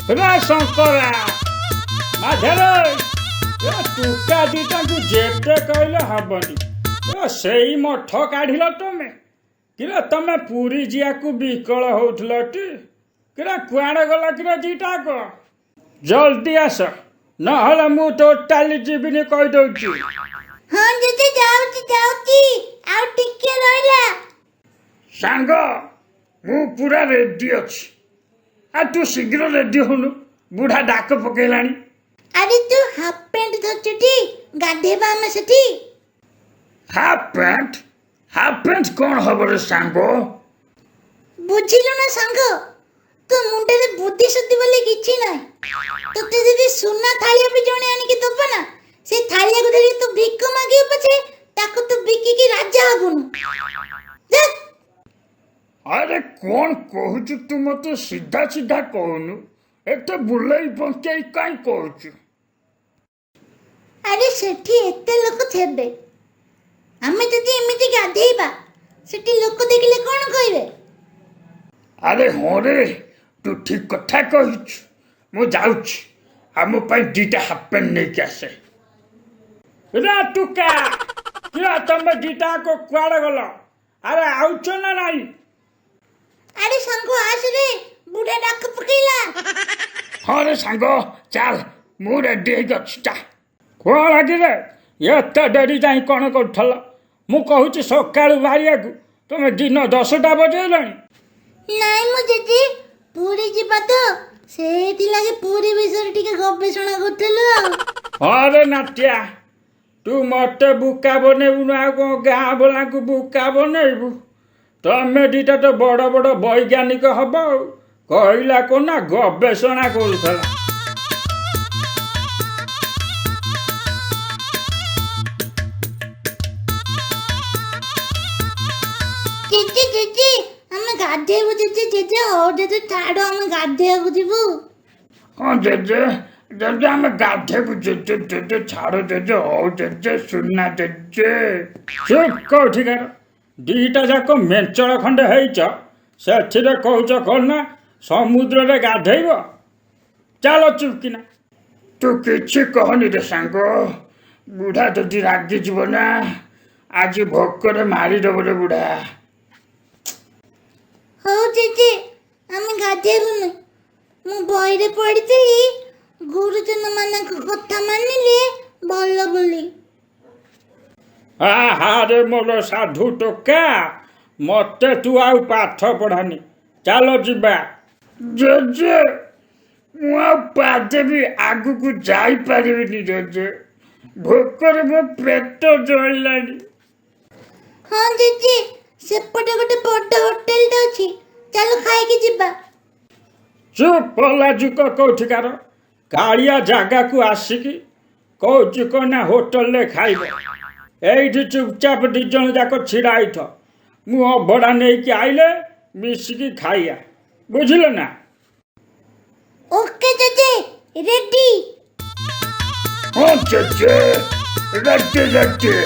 रे शंकरा माधेरे टुका दीटा जेते कहले हबनी सेई मठ काढ़िल तुमे किरे तमे पुरी जिया को विकल होउथल टी किरे कुआड़े गला किरे दीटा को जल्दी आस नहले मु टोटाली जीविनी कहि दउची। हाँ जेजे जाउची आउ टिके रहला सांग मु पूरा रेडी अछि आ तू शीघ्र रेडी होनु बुढ़ा डाक पकेलानी। अरे तू हाफ पैंट धरचुटी गाधेबा हम सेठी। हाफ पैंट कौन हबरे सांगो बुझिलो ना सांग तो मुंडे रे बुद्धि शुद्धि वाली किछि ना तो ते जदी सुना थालिया पे जणे आनी के दब ना से थालिया को धरि तू भिक मागे पछे ताको तू बिकी की राजा हबुनु जा। अरे कौन कहूचु तू मते सीधा सीधा कहनु एते बुलाई पंचाई काई कहूचु। अरे सेठी एते लोक थेबे हमें जदी एमिति गाधेबा सेठी लोक देखले कोन कहबे। अरे हो रे तू ठीक कथा कहूचु मु जाउची आ मो पई दीटा हाफ पैंट नै के आसे। रे टुका किया तमे दीटा को कुआड़े गलो अरे आउचो ना नाही। अरे सांगो आस रे बुढ़ा डाक पकेला। हाँ रे सांगो चल मु रेडी गछ चा कौन लगी रे एते डेरी जाई कौन करथल मु कहूची सकाळु बारिया को तुम दिन 10टा बजेलानी। नाई मु जेजे पूरी जीवा तो सेठी लागे पूरी विषय टिके गवेषणा करथलो। अरे नाट्या तू मते बुका बनेबु ना को गाँ बोला को बुका बनेबु तमे दीटा तो बड़ बड़ वैज्ञानिक हब कहला को ना गवेषणा करूथला। जेजे जेजे हम गाधेबु जेजे हो जेजे छाड़ो हम गाधेबु जीवु। हाँ जेजे जेजे हमें गाधेबु जेजे छाड़ो जेजे हो जेजे सुनना जेजे चुप कहो ठीक है दीटा जाक मेंचड़ खंडे हैच सेठिरे कहूच कौन ना समुद्र रे गाधेब चलो चुपकिना तू किछि कहनी रे सांग बुढ़ा जदि रागी जीव ना आज भोकरे मारिदेव रे बुढ़ा। हो जेजे हम गाधेबु न मु बहिरे पढ़िଥିଲି गुरुजन मानक कथा मानिले भल बोली। रे मोर साधु टोका मते तू आउ पाठ पढ़ानी चलो जीवा। जेजे मु पादे भी आगु को जाई पारिबिनी जेजे भोकरे मो पेट जळिलानी। हाँ जेजे सेपटे गोटे बड़ होटल टे अछि चलो खाए के जीवा। चुप लाजुक कौठिकार कालिया जागा को आसिकी कौचु कना होटल ले खाइब एठी चुपचाप दी जन जाक छिड़ा आइथ मु अभड़ा नहीं कि आइले मिसिकी खाइया बुझिल ना। Okay JJ ready. हाँ जेजे रेडी रेडी।